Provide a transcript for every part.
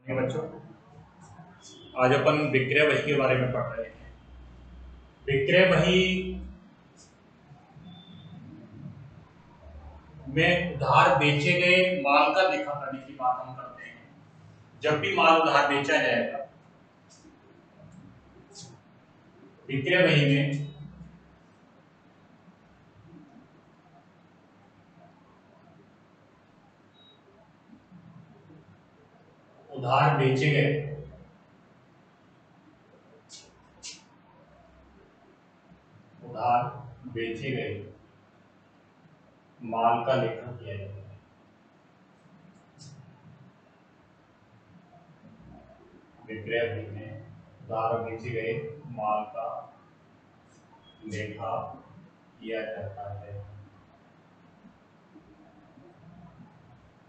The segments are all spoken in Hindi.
ये बच्चों, आज अपन विक्रय बही के बारे में पढ़ रहे हैं। विक्रय बही में उधार बेचे गए माल का लेखा करने की बात हम करते हैं। जब भी माल उधार बेचा जाएगा, विक्रय बही में उधार बेचे गए माल का लेखा किया जाएगा। विक्रय बही में उधार बेचे गए माल का लेखा किया जाता है।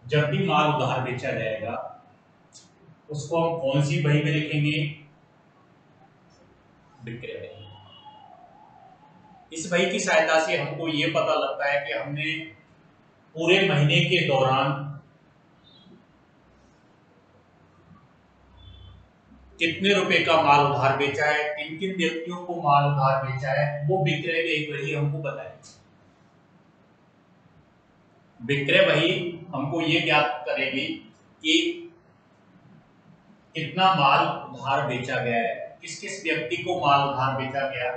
जब भी माल उधार बेचा जाएगा, उसको हम कौन सी बही में लिखेंगे? विक्रय बही। इस बही की सहायता से हमको ये पता लगता है कि हमने पूरे महीने के दौरान कितने रुपए का माल उधार बेचा है, किन किन व्यक्तियों को माल उधार बेचा है, वो विक्रय बही हमको बताएगी। विक्रय बही हमको ये ज्ञात करेगी कि कितना माल उधार बेचा गया है, किस किस व्यक्ति को माल उधार बेचा गया,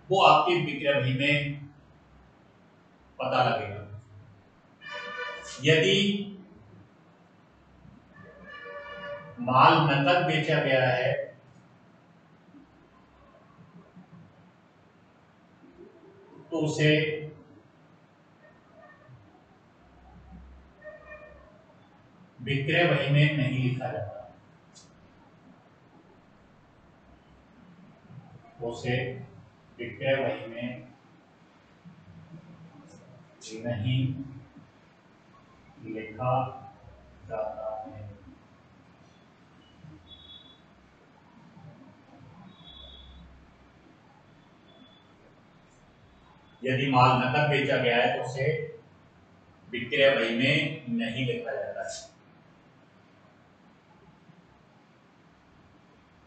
वो आपकी विक्रय बही में पता लगेगा। यदि माल नकद बेचा गया है तो उसे विक्रय बही में नहीं लिखा जाता, उसे विक्रय बही में नहीं लिखा जाता है। यदि माल नकद बेचा गया है तो उसे विक्रय बही में नहीं लिखा जाता है।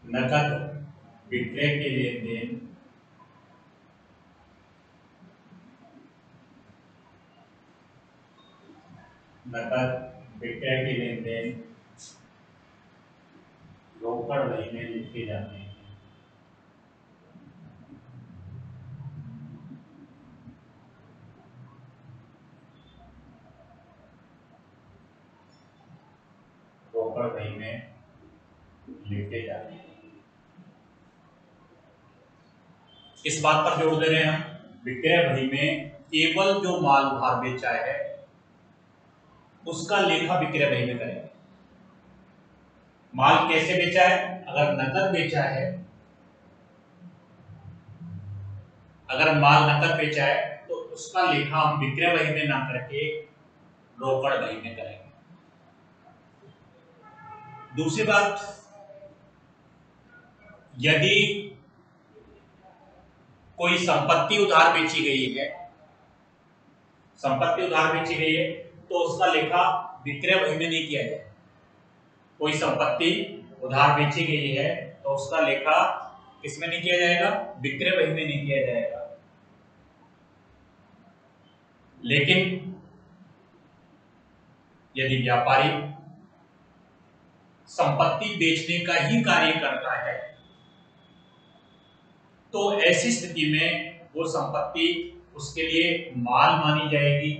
नकद विक्रय के लेन देन रोकड़ बही में लिखे जाते हैं। रोकड़ बही में लिखे जाते हैं। इस बात पर जोर दे रहे हैं हम, विक्रय बही में केवल जो माल उधार बेचा है उसका लेखा विक्रय बही में करेंगे। माल कैसे बेचा है? अगर नकद बेचा है, अगर माल नकद बेचा है तो उसका लेखा हम विक्रय बही में ना करके रोकड़ बही में करेंगे। दूसरी बात, यदि कोई संपत्ति उधार बेची गई है, तो उसका लेखा विक्रय बही में नहीं किया जाए। कोई संपत्ति उधार बेची गई है तो उसका लेखा किसमें नहीं किया जाएगा? विक्रय बही में नहीं किया जाएगा। लेकिन यदि व्यापारी संपत्ति बेचने का ही कार्य करता है तो ऐसी स्थिति में वो संपत्ति उसके लिए माल मानी जाएगी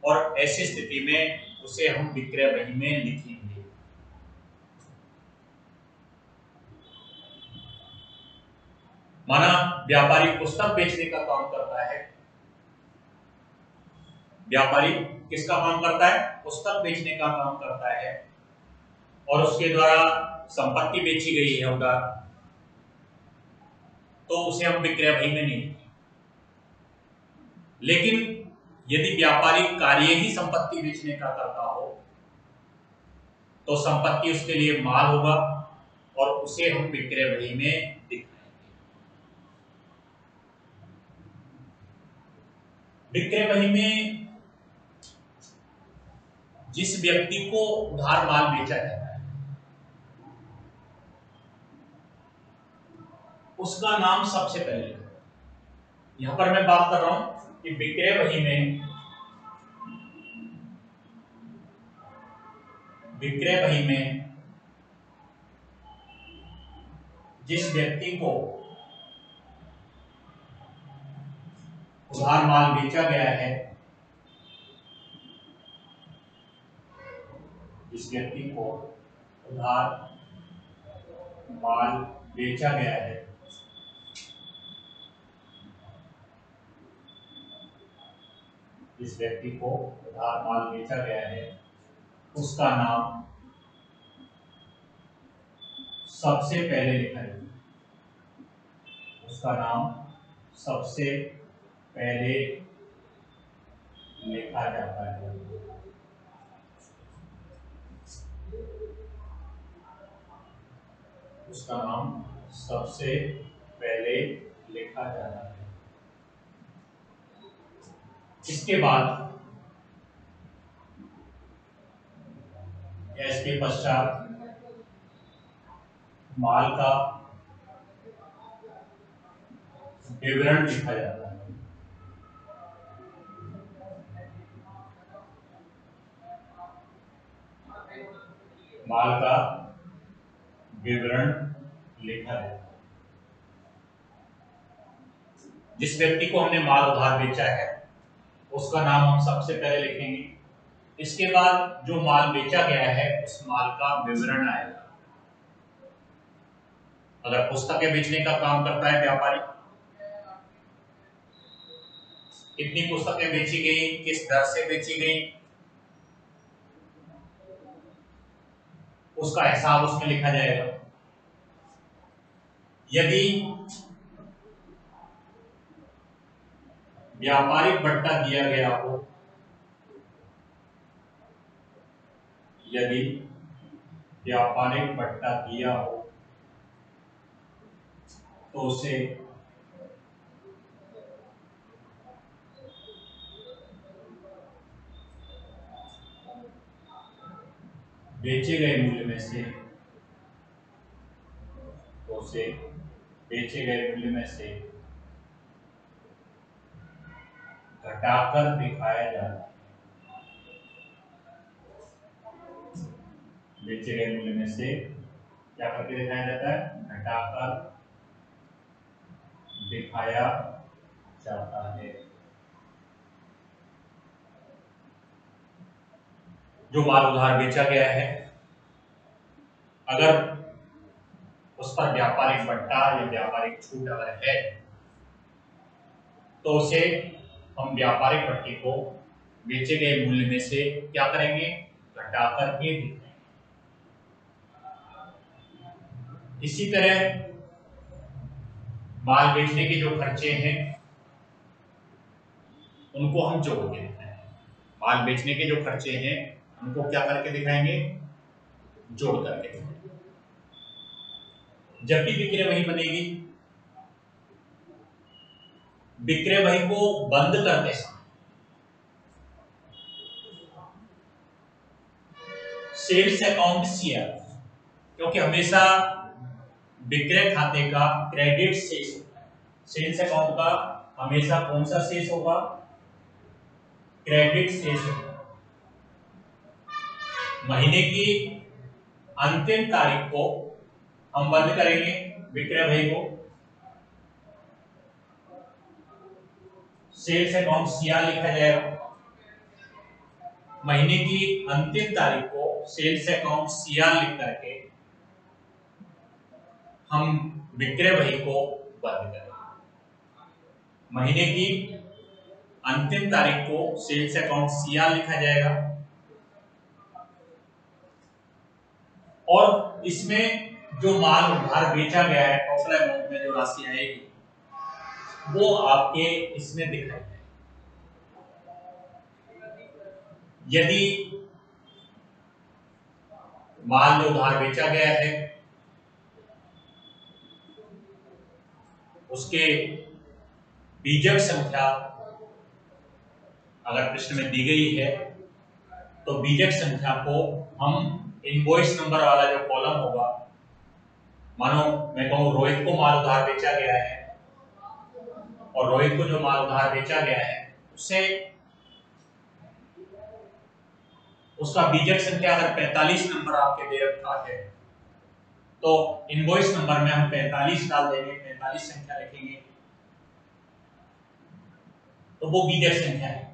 और ऐसी स्थिति में उसे हम विक्रय बही में लिखेंगे। माना व्यापारी पुस्तक बेचने का काम करता है, व्यापारी किसका काम करता है? पुस्तक बेचने का काम करता है और उसके द्वारा संपत्ति बेची गई है उधार, तो उसे हम विक्रय बही में नहीं लिखेंगे। लेकिन यदि व्यापारी कार्य ही संपत्ति बेचने का करता हो तो संपत्ति उसके लिए माल होगा और उसे हम विक्रय बही में दिखाएंगे। विक्रय बही में जिस व्यक्ति को उधार माल बेचा जाता है उसका नाम सबसे पहले। यहां पर मैं बात कर रहा हूं कि विक्रय बही में जिस व्यक्ति को उधार माल बेचा गया है, जिस व्यक्ति को उधार माल बेचा गया है, जिस व्यक्ति को उधार माल बेचा गया है, उसका नाम सबसे पहले लिखा जाता है। उसका नाम सबसे पहले लिखा जाता है। उसका नाम सबसे पहले लिखा जाता है। इसके बाद या इसके पश्चात माल का विवरण लिखा जाता है। माल का विवरण लिखा जाता है। जिस व्यक्ति को हमने माल उधार बेचा है, उसका नाम हम सबसे पहले लिखेंगे। इसके बाद जो माल बेचा गया है, उस माल का विवरण आएगा। अगर पुस्तकें बेचने का काम करता है व्यापारी, कितनी पुस्तकें बेची गई, किस दर से बेची गई, उसका हिसाब उसमें लिखा जाएगा। यदि व्यापारिक बट्टा दिया गया हो, यदि व्यापारिक बट्टा दिया हो, तो उसे बेचे गए मूल्य में से, बेचे गए मूल्य में से घटाकर दिखाया जाता है। बेचे गए मूल्य में से क्या करके दिखाया जाता है? घटाकर दिखाया जाता है। जो माल उधार बेचा गया है, अगर उस पर व्यापारिक बट्टा या व्यापारिक छूट अगर है, तो उसे हम व्यापारिक बट्टे को बेचे गए मूल्य में से क्या करेंगे? घटाकर के दिखाएंगे। इसी तरह माल बेचने के जो खर्चे हैं, उनको हम जोड़ के दिखाएंगे। माल बेचने के जो खर्चे हैं, उनको क्या करके दिखाएंगे? जोड़ करके दिखाएंगे। जब भी विक्रय बही बनेगी, विक्रय बही को बंद करते समय सेल्स अकाउंट सीआर, क्योंकि हमेशा विक्रय खाते का क्रेडिट शेष होता है। सेल्स अकाउंट का हमेशा कौन सा शेष होगा? क्रेडिट शेष होगा। महीने की अंतिम तारीख को हम बंद करेंगे विक्रय बही को। सेल्स अकाउंट सीआर लिखा जाएगा। महीने की अंतिम तारीख को सेल्स अकाउंट सीआर लिख करके हम विक्रय बही को बंद करेंगे। महीने की अंतिम तारीख को सेल्स अकाउंट सीआर लिखा जाएगा और इसमें जो माल उधार बेचा गया है, टोटल अमाउंट में जो राशि आएगी, वो आपके इसमें दिखाई जाएगी। यदि माल जो उधार बेचा गया है, उसके बीजक संख्या अगर प्रश्न में दी गई है, तो बीजक संख्या को हम इनवॉइस नंबर वाला जो कॉलम होगा, मानो मैं कहूं रोहित को माल उधार बेचा गया है, और रोहित को जो माल उधार बेचा गया है उससे उसका बीजक संख्या अगर 45 नंबर आपके दे रखा है तो इनवॉइस नंबर में हम 45 डाल देंगे, 45 संख्या लिखेंगे, तो वो बीजक संख्या है।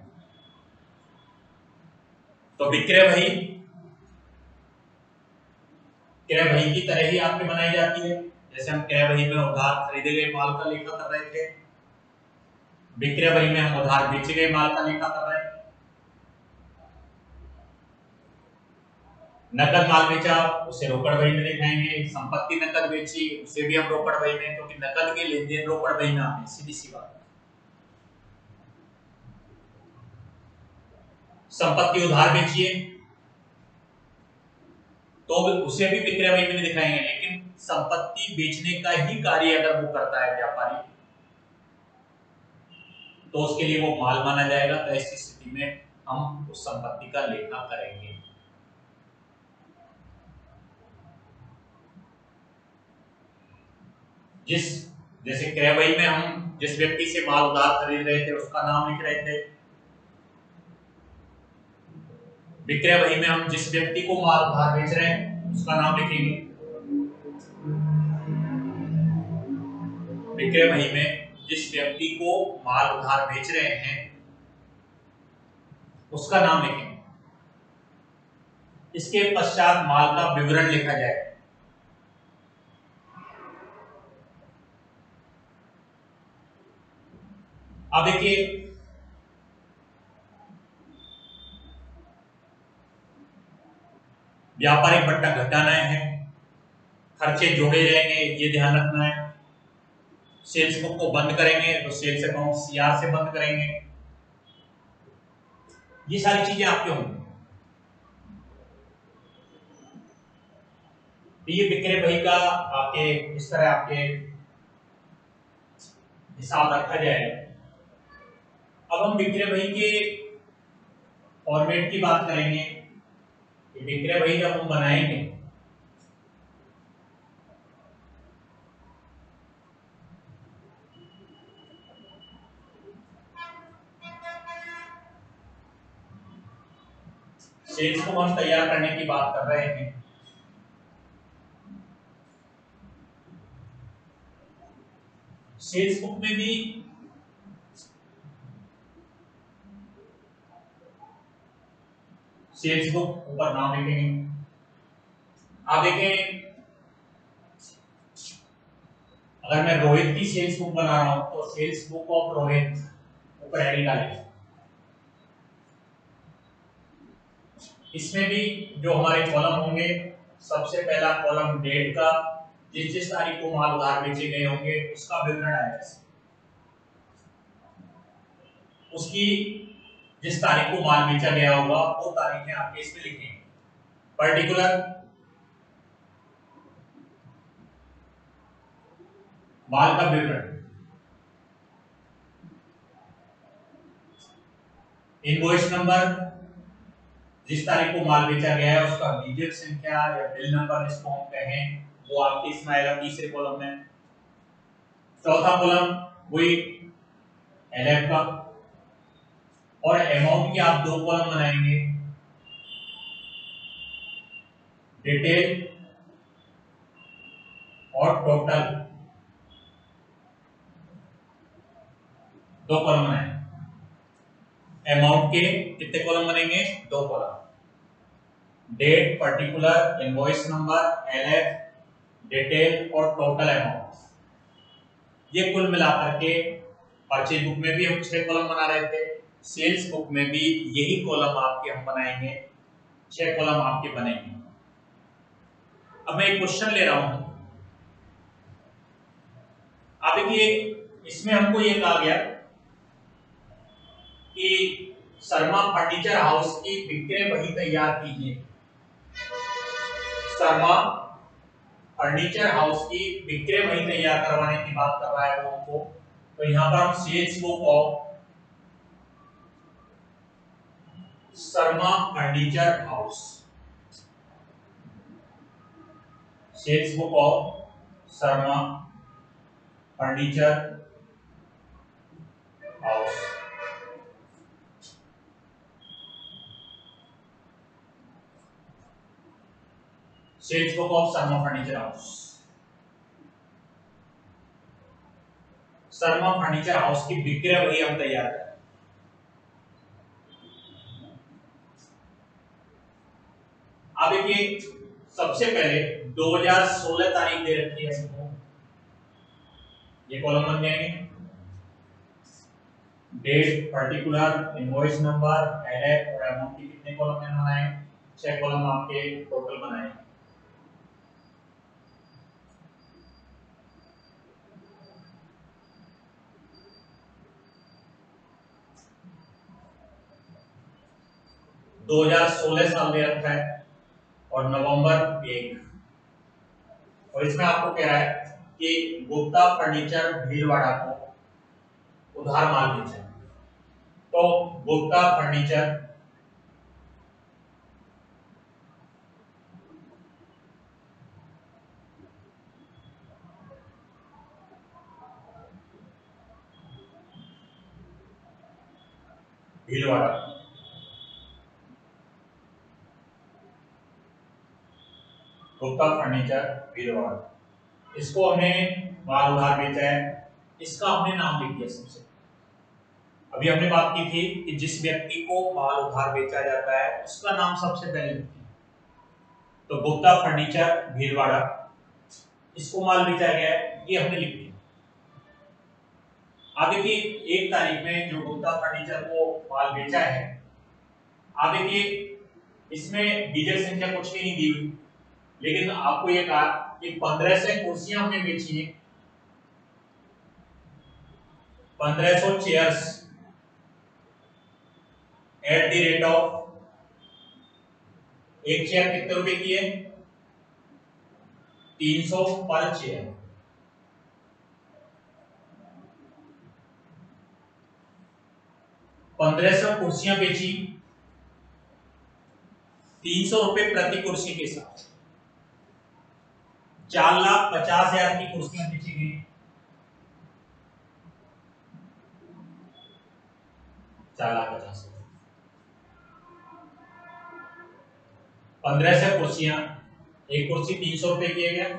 तो विक्रय बही क्रय बही की तरह ही आपके बनाई जाती है। जैसे हम क्रय बही में उधार खरीदे गए माल का लेखा कर रहे थे, विक्रय बही में हम उधार बेचे गए माल का लेखा कर रहे हैं। नकद माल बेचा उसे रोकड़ बही में दिखाएंगे, संपत्ति नकद बेची उसे भी हम रोकड़ बही में, क्योंकि नकद के लेन देन रोकड़ बही में आते हैं, सीधी सी बात। संपत्ति उधार बेचिए तो उसे भी विक्रय बही में दिखाएंगे, लेकिन संपत्ति बेचने का ही कार्य अगर वो करता है व्यापारी तो उसके लिए वो माल माना जाएगा। तो ऐसी स्थिति में हम उस संपत्ति का लेखा करेंगे। जैसे क्रय बही में हम जिस व्यक्ति से माल उधार खरीद रहे थे उसका नाम लिख रहे थे, विक्रय बही में हम जिस व्यक्ति को माल उधार बेच रहे हैं उसका नाम लिखेंगे। विक्रय बही में जिस व्यक्ति को माल उधार बेच रहे हैं उसका नाम लिखेंगे। इसके पश्चात माल का विवरण लिखा जाए। अब देखिए व्यापारिक बट्टा घटाना है, खर्चे जोड़े रहेंगे, ये ध्यान रखना है। सेल्स बुक को बंद करेंगे तो सेल्स अकाउंट सीआर से बंद करेंगे, ये सारी चीजें आपके होंगी। तो ये विक्रय बही का आपके इस तरह आपके हिसाब रखा जाए। अब हम विक्रय बही के फॉर्मेट की बात करेंगे। विक्रय बही जब हम बनाएंगे सेल्स को हम तैयार करने की बात कर रहे हैं, सेल्स बुक में भी सेल्स बुक ऊपर नाम लिखेंगे। आप देखें अगर मैं रोहित की सेल्स बुक बना रहा हूं तो सेल्स बुक ऑफ रोहित ऊपर हेडिंग डालेंगे। इसमें भी जो हमारे कॉलम होंगे, सबसे पहला कॉलम डेट का, जिस तारीख को माल उधार बेचे गए होंगे उसका विवरण आएगा। उसकी जिस तारीख को माल बेचा गया होगा वो तारीखें आपके इसमें लिखेंगे। पर्टिकुलर माल का विवरण, इनवॉइस नंबर, जिस तारीख को माल बेचा गया है उसका बीजक संख्या या बिल नंबर जिसको हम कहें वो आपके इसमें आएगा तीसरे कॉलम में। चौथा कॉलम वही एलएफ का, और अमाउंट के आप दो कॉलम बनाएंगे, डिटेल और टोटल, दो कॉलम बनाएंगे। अमाउंट के कितने कॉलम बनेंगे? दो column, date, particular, invoice number, LF, detail और टोटल अमाउंट, ये कुल मिलाकर के परचेज बुक में भी हम 6 कॉलम बना रहे थे, सेल्स बुक में भी यही कॉलम आपके हम बनाएंगे, 6 कॉलम आपके बनेंगे। अब मैं एक क्वेश्चन ले रहा हूं, अब देखिए इसमें हमको ये कहा गया कि शर्मा फर्नीचर हाउस की विक्रय बही तैयार कीजिए। शर्मा फर्नीचर हाउस की विक्रय बही तैयार करवाने की बात कर रहा है वो हमको, तो यहां पर हम sales book of Sharma furniture house, sales book of Sharma furniture house. Sales book of Sharma furniture house. Sharma furniture house की विक्रय वही हम तैयार करें। अब देखिए सबसे पहले 2016 तारीख दे रखी है हमको, ये कॉलम बन जाएंगे। Date, particular, invoice number, LF और अमाउंट की कितने कॉलम में बनाए? 6 कॉलम आपके टोटल बनाए। दो 2016 साल दे रखा है और नवंबर 1, और इसमें आपको कह रहा है कि गुप्ता फर्नीचर भीलवाड़ा को उधार माल बेचा। तो गुप्ता फर्नीचर भीलवाड़ा, गुप्ता फर्नीचर भीलवाड़ा, इसको हमने माल उधार बेचा है। इसका हमने नाम लिख दिया सबसे। अभी हमने बात की थी कि जिस व्यक्ति को माल उधार बेचा जाता है उसका नाम सबसे पहले लिखते हैं। तो गुप्ता फर्नीचर भीलवाड़ा, इसको माल बेचा गया है, ये हमने लिख दिया। आप देखिए 1 तारीख में जो गुप्ता फर्नीचर को माल बेचा है, आप देखिए इसमें डीजल संख्या कुछ भी नहीं दी हुई, लेकिन आपको ये कहा कि 1500 कुर्सियां हमने बेची है, 1500 chairs at the rate of, एक चेयर कितने रुपए की है? 300 पर चेयर। पंद्रह सौ कुर्सियां बेची, 300 रुपए प्रति कुर्सी के साथ 4,50,000 की कुर्सियां बेची गई। 4,50,000, 1500 कुर्सियां, एक कुर्सी 300 रुपए किया गया,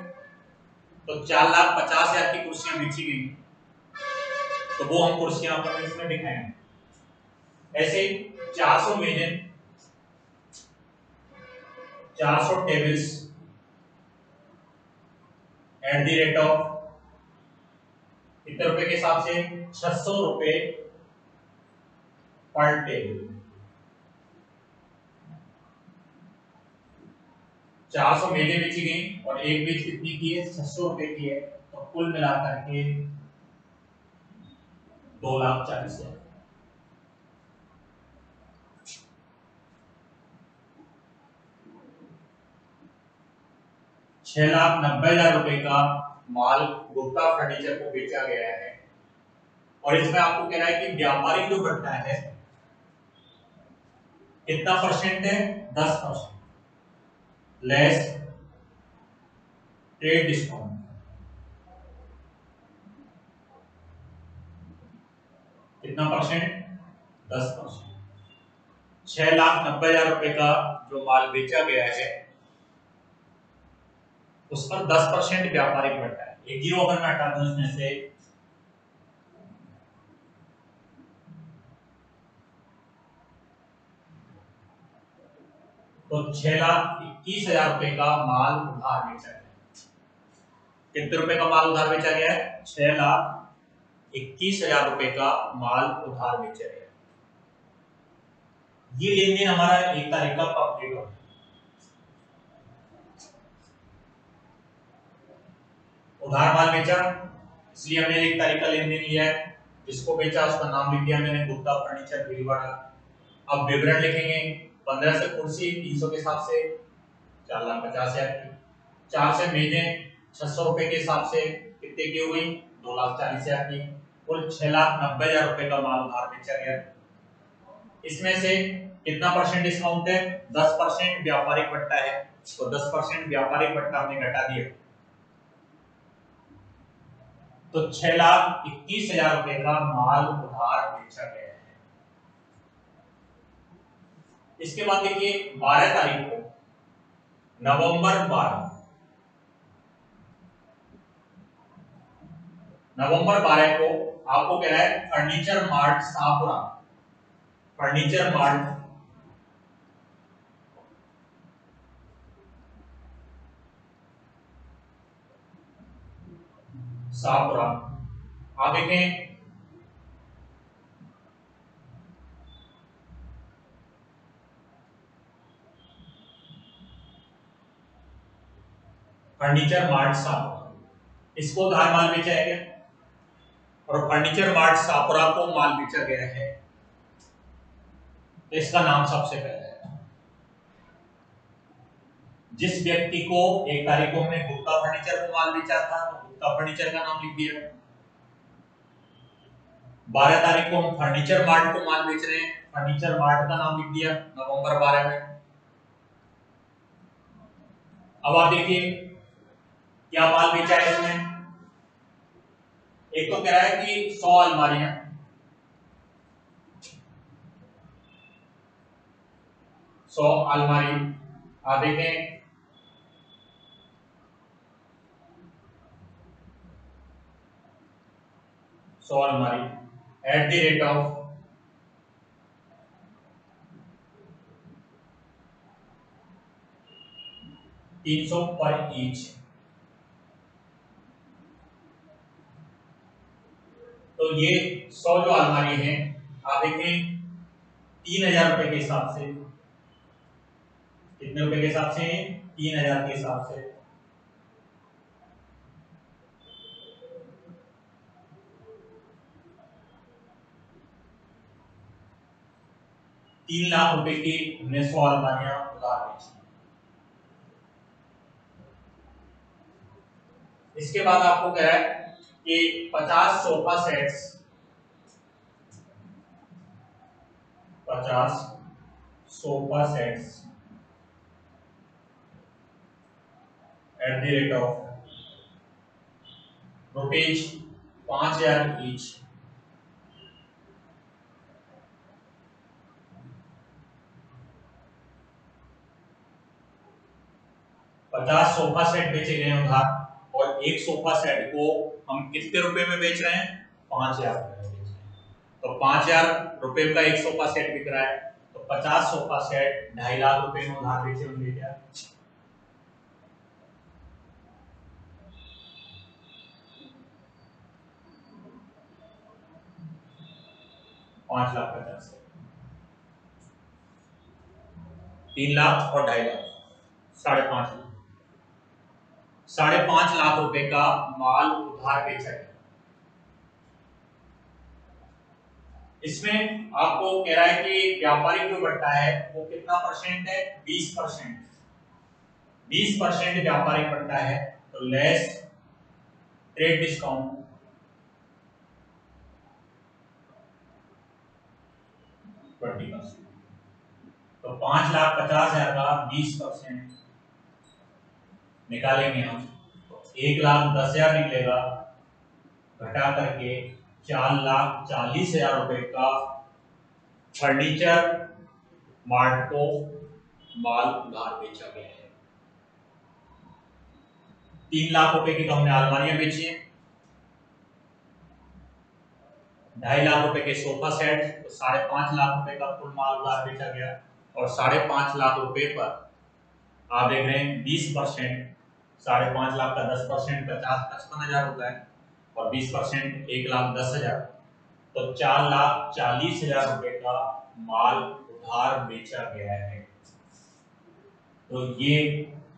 तो 4,50,000 की कुर्सियां बेची गई। तो वो हम कुर्सियां अपन इसमें दिखाएंगे। ऐसे 400 मेजें, 400 tables at the rate of कितने रुपए के हिसाब से? 600 रुपए पर टेबल। 400 मेजें बेची गई और एक मेज कितनी की है? 600 रुपए की है। तो कुल मिलाकर के 2,40,000। 6,90,000 रुपए का माल गुप्ता फर्नीचर को बेचा गया है। और इसमें आपको कह रहा है कि व्यापारिक जो बढ़ता है कितना परसेंट है? 10% लेस ट्रेड डिस्काउंट। कितना परसेंट? 10%। 6,90,000 रुपए का जो माल बेचा गया है उस पर 10% व्यापारिक बढ़ता है। एक जीरो अगर मैं हटा दूं इसमें से, तो 6,21,000 रुपए का माल उधार बेचा गया। कितने रुपए का माल उधार बेचा गया है? 6,21,000 रुपए का माल उधार बेचा गया। ये लेन देन हमारा 1 तारीख का कंप्लीट हो गया। उधार माल बेचा, इसलिए हमने 1 तारीख का लेन देन लिया है। जिसको बेचा उसका नाम लिख दिया मैंने, गुप्ता फर्नीचर भीलवाड़ा। अब विवरण लिखेंगे। 1500 कुर्सी 300 के हिसाब से 4,50,000 की, 400 मेजें 600 रुपए के हिसाब से कितने की हो गई? 2,40,000 की। कुल 6,90,000 रुपए का माल उधार बेचा गया। इसमें से कितना परसेंट डिस्काउंट है? 10% व्यापारिक बट्टा है, तो 10% व्यापारिक बट्टा हमने घटा दिया। तो 6,21,000 रुपए का माल उधार बेचा गया है। इसके बाद देखिए 12 तारीख को, नवंबर 12 को आपको कह रहा है furniture mart Shahpura, furniture mart Shahpura, आप देखें फर्नीचर मार्ट शाहपुरा, इसको उधार माल बेचा है क्या, और फर्नीचर मार्ट शाहपुरा को माल बेचा गया है, तो इसका नाम सबसे पहले है। जिस व्यक्ति को 1 तारीख को हमने गुप्ता फर्नीचर को माल बेचा था, तो गुप्ता फर्नीचर का नाम लिख दिया। 12 तारीख को हम फर्नीचर मार्ट को माल बेच रहे हैं, फर्नीचर मार्ट का नाम लिख दिया नवंबर 12 में। अब आप देखिए क्या माल बेचा है इसमें। एक तो कह रहा है कि 100 अलमारियां, 100 अलमारी, आप देखें 100 अलमारी एट द रेट ऑफ 300 पर ईच। तो ये 100 जो अलमारी है, आप देखें 3,000 रुपए के हिसाब से, कितने रुपए के हिसाब से, 3,000 के हिसाब से। ₹3,00,000 की हमने 100 अलमारियां उधार बेची। इसके बाद आपको कह रहा है कि 50 sofa sets, 50 sofa sets at the rate of ₹5,000 each. पचास सोफा सेट बेचे गए उधार, और एक सोफा सेट को हम कितने रुपए में बेच रहे हैं, 5,000 रुपए में बेच रहे हैं। तो 5,000 रुपए का एक सोफा सेट बिक रहा है, तो 50 सोफा सेट 2.5 लाख रुपए में उधार बेचे होंगे क्या, 5,50,000, 3 लाख और 2.5 लाख, 5.5 लाख, 5.5 लाख रुपए का माल उधार बेचा गया। इसमें आपको कह रहा है कि व्यापारिक जो बट्टा है वो कितना परसेंट है, 20%, 20% व्यापारिक बट्टा है, तो लेस ट्रेड डिस्काउंट, तो 5,50,000 का 20% निकालेंगे हम, तो 1,10,000 निकलेगा, घटा करके 4,40,000 रुपए का फर्नीचर मार्ट को माल उधार बेचा गया है। 3 लाख रुपए की तो हमने अलमारियां बेची है, 2.5 लाख रुपए के सोफा सेट, तो 5.5 लाख रुपए का कुल माल उधार बेचा गया, और 5.5 लाख रुपए पर आप देख रहे हैं 20%, 5.5 लाख का 10% 55,000 होता है, और 20% 1,10,000, तो 4,40,000 रुपए का माल उधार बेचा गया है। तो ये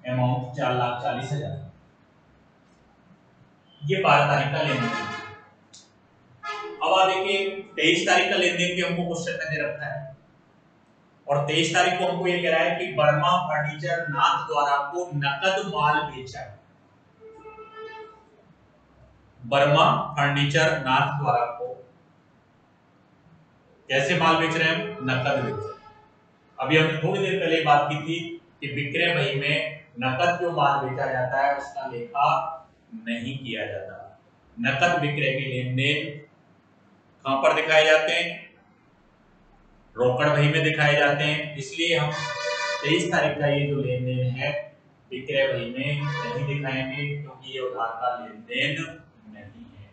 अमाउंट 4,40,000, ये 12 तारीख का लेन देन। अब आप देखिए 23 तारीख का लेन देन भी हमको क्वेश्चन में दे रखा है, और 23 तारीख को हमको ये कह रहा है कि वर्मा फर्नीचर नाथ द्वारा को नकद माल बेचा। वर्मा फर्नीचर नाथ द्वारा को कैसे माल बेच रहे हैं, नकद बेच रहे हैं। अभी हमने थोड़ी देर पहले बात की थी कि विक्रय बही में नकद जो माल बेचा जाता है उसका लेखा नहीं किया जाता। नकद विक्रय के लेन देन कहां पर दिखाए जाते हैं? रोकड़ बही में दिखाए जाते हैं। इसलिए हम 23 तारीख का ये जो लेन देन है विक्रय बही में नहीं दिखाएंगे, क्योंकि ये उधार का लेन देन नहीं है।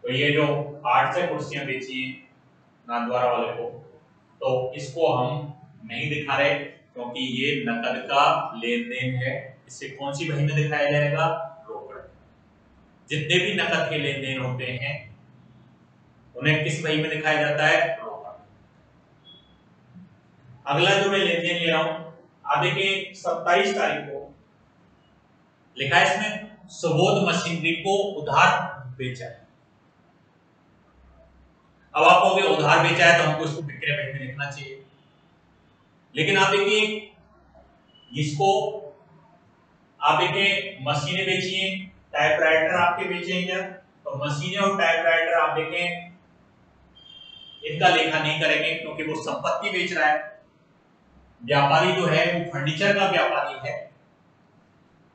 तो ये जो 8 से कुर्सियां बेची हैं नाथद्वारा वाले को, तो इसको हम नहीं दिखा रहे, क्योंकि ये नकद का लेन देन है। इसे कौन सी बही में दिखाया जाएगा? रोकड़। जितने भी नकद के लेन देन होते हैं उन्हें किस बही में दिखाया जाता है? रोकड़। अगला जो मैं लेन देन ले रहा हूं, आप देखिए 27 तारीख को लिखा है इसमें सुबोध मशीनरी को उधार बेचा है। अब आप कहोगे उधार बेचा है तो हमको इसको विक्रय बही में लिखना चाहिए, लेकिन आप देखिए इसको आप देखिए मशीनें बेची हैं, टाइपराइटर आपके बेचे हैं क्या? तो मशीनें और टाइपराइटर आप देखें इनका लेखा नहीं करेंगे, क्योंकि वो संपत्ति बेच रहा है। व्यापारी जो है वो फर्नीचर का व्यापारी है।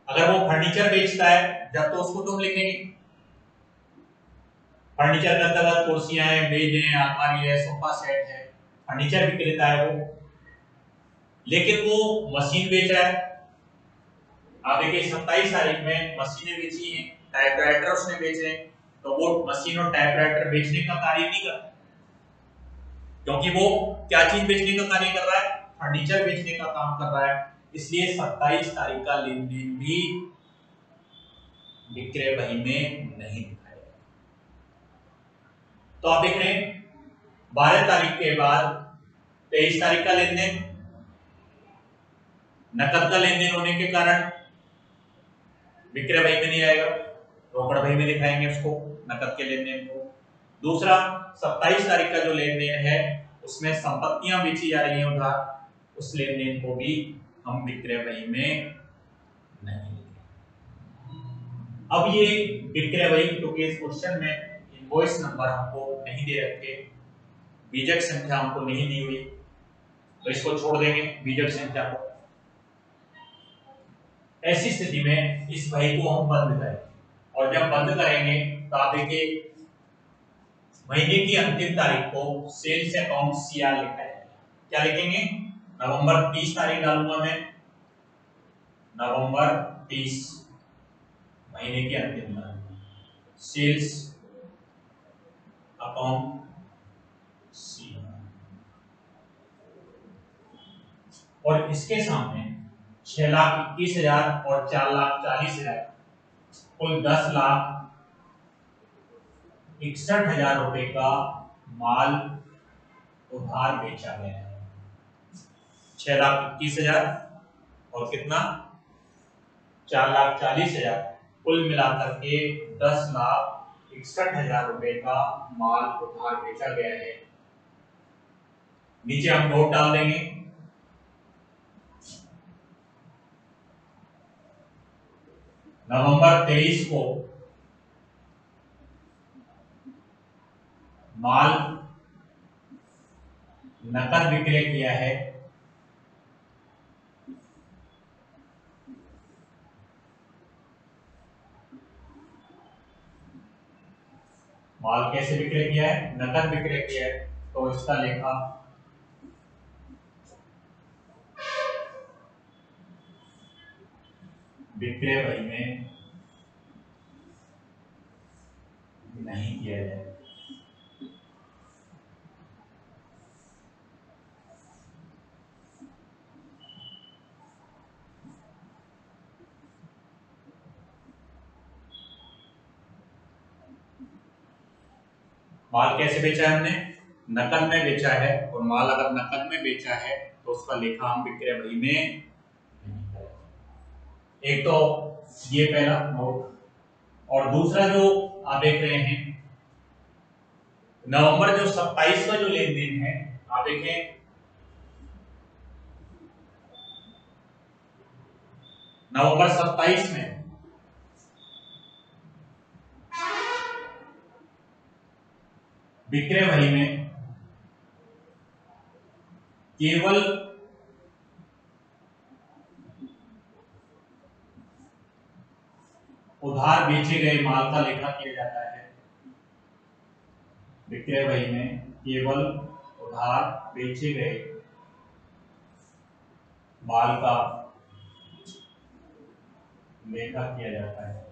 अगर वो फर्नीचर बेचता है जब तो उसको तुम लिखेंगे। फर्नीचर के अंतर्गत कुर्सियां हैं, मेज हैं, अलमारी है, सोफा सेट है, फर्नीचर विक्रेता है वो। लेकिन वो मशीन बेच रहा है। आप देखिए 27 तारीख में मशीनें बेची हैं, टाइपराइटर उसने बेचे हैं, तो वो मशीन और टाइपराइटर बेचने का कार्य नहीं कर, क्योंकि वो क्या चीज बेचने का कार्य कर रहा है? फर्नीचर बेचने का काम कर रहा है। इसलिए 27 तारीख का लेन देन भी विक्रय बही में नहीं दिखाया। तो आप देख रहे हैं 12 तारीख के बाद 23 तारीख का लेन देन नकद का लेन देन होने के कारण विक्रय बही में नहीं आएगा, रोकड़ बही में दिखाएंगे उसको, नकद के लेन देन को। दूसरा 27 तारीख का जो लेन देन है उसमें संपत्तियां बेची जा रही हैं उधार, उस लेन देन को भी हम विक्रय बही में नहीं। अब ये विक्रय बही, क्योंकि इस क्वेश्चन में इनवॉइस नंबर हमको नहीं दे रखे, बीजक संख्या हमको नहीं दी हुई, तो इसको छोड़ देंगे बीजक संख्या को। ऐसी स्थिति में इस बही को हम बंद करेंगे, और जब बंद करेंगे तो आप देखिए महीने की अंतिम तारीख को सेल्स अकाउंट सीआर लिखा है। क्या लिखेंगे? नवंबर 30 तारीख डालूंगा मैं, नवंबर 30 महीने की अंतिम तारीख, सेल्स अकाउंट सीआर, और इसके सामने 6,21,000 और 4,40,000 कुल 10,61,000 रुपए का माल उधार बेचा गया है। 6,21,000 और कितना? 4,40,000, कुल मिलाकर के 10,61,000 रुपए का माल उधार बेचा गया है। नीचे हम नोट डाल देंगे। नवंबर 23 को माल नकद विक्रय किया है, माल कैसे विक्रय किया है? नकद विक्रय किया है, तो इसका लेखा विक्रय बही में नहीं किया जाएगा। माल कैसे बेचा है हमने? नकद में बेचा है, और माल अगर नकद में बेचा है तो उसका लेखा हम विक्रय बही में नहीं करेंगे। एक तो ये पहला नोट, और दूसरा जो आप देख रहे हैं नवंबर जो 27 का जो लेन देन है, आप देखें नवंबर 27 में विक्रय बही में केवल उधार बेचे गए माल का लेखा किया जाता है, विक्रय बही में केवल उधार बेचे गए माल का लेखा किया जाता है।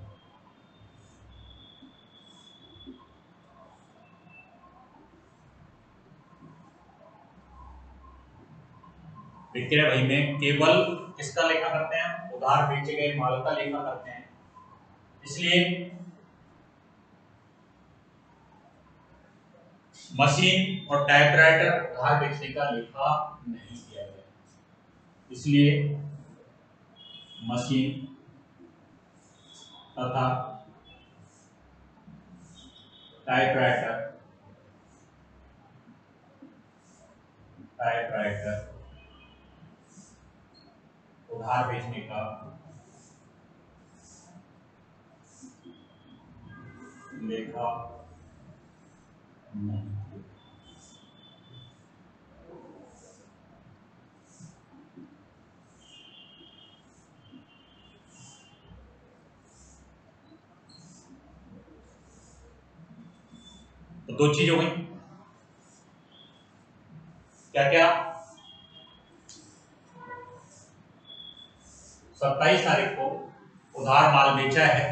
विक्रय बही में केवल किसका लेखा करते हैं? उधार बेचे गए माल का लेखा करते हैं। इसलिए मशीन और टाइपराइटर उधार बेचने का लेखा नहीं किया गया। इसलिए मशीन तथा टाइपराइटर उधार बेचने का लेखा नहीं किया। तो दो चीज हो गई, क्या क्या? 27 तारीख को उधार माल बेचा है,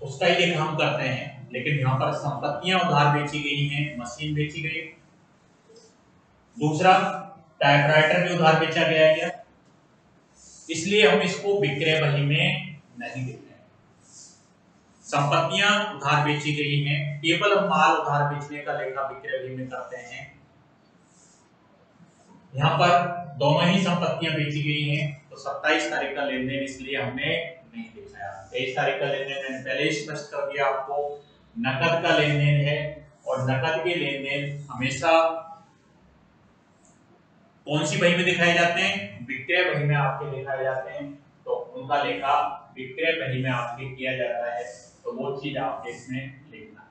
उसका ही लेखा हम करते हैं। लेकिन यहाँ पर संपत्तियां उधार बेची गई हैं, मशीन बेची गई, दूसरा टाइपराइटर भी उधार बेचा गया है, इसलिए हम इसको विक्रय बही में नहीं लिख रहे हैं। संपत्तियां उधार बेची गई हैं, केवल हम माल उधार बेचने का लेखा विक्रय बही में करते हैं। यहाँ पर दोनों ही संपत्तियां बेची गई हैं, तो 27 तारीख का लेन देन इसलिए हमने नहीं दिखाया। 23 तारीख का लेन देन मैंने पहले ही स्पष्ट कर दिया आपको, नकद का लेन देन है, और नकद के लेन देन हमेशा कौन सी बही में दिखाए जाते हैं? विक्रय बही में आपके दिखाए जाते हैं। तो उनका लेखा विक्रय बही में आपके किया जाता है, तो वो चीज आपके इसमें लिखना।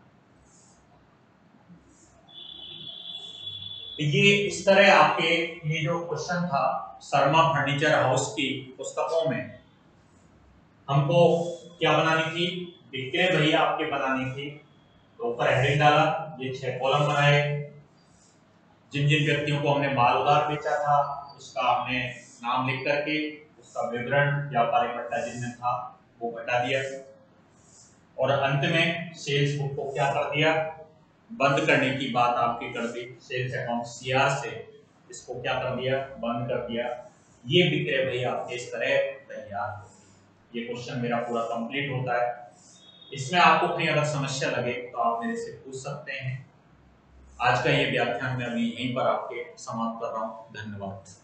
ये इस तरह आपके ये जो क्वेश्चन था शर्मा फर्नीचर हाउस की पुस्तकों में हमको क्या बनानी थी? विक्रय बही आपके बनानी थी। तो ऊपर हेडिंग डाला, ये 6 कॉलम बनाए, जिन जिन व्यक्तियों को हमने माल उधार बेचा था उसका हमने नाम लिख करके उसका विवरण व्यापारिक पट्टा जिनमें था वो बता दिया, और अंत में सेल्स बुक को क्या कर दिया? बंद करने की बात आपकी कर दी। सेल्स अकाउंट सीआर से इसको क्या कर दिया? बंद कर दिया। ये विक्रय बही आपके इस तरह तैयार होती है। ये क्वेश्चन मेरा पूरा कंप्लीट होता है। इसमें आपको कहीं अगर समस्या लगे तो आप मेरे से पूछ सकते हैं। आज का ये व्याख्यान मैं अभी यहीं पर आपके समाप्त कर रहा हूँ। धन्यवाद।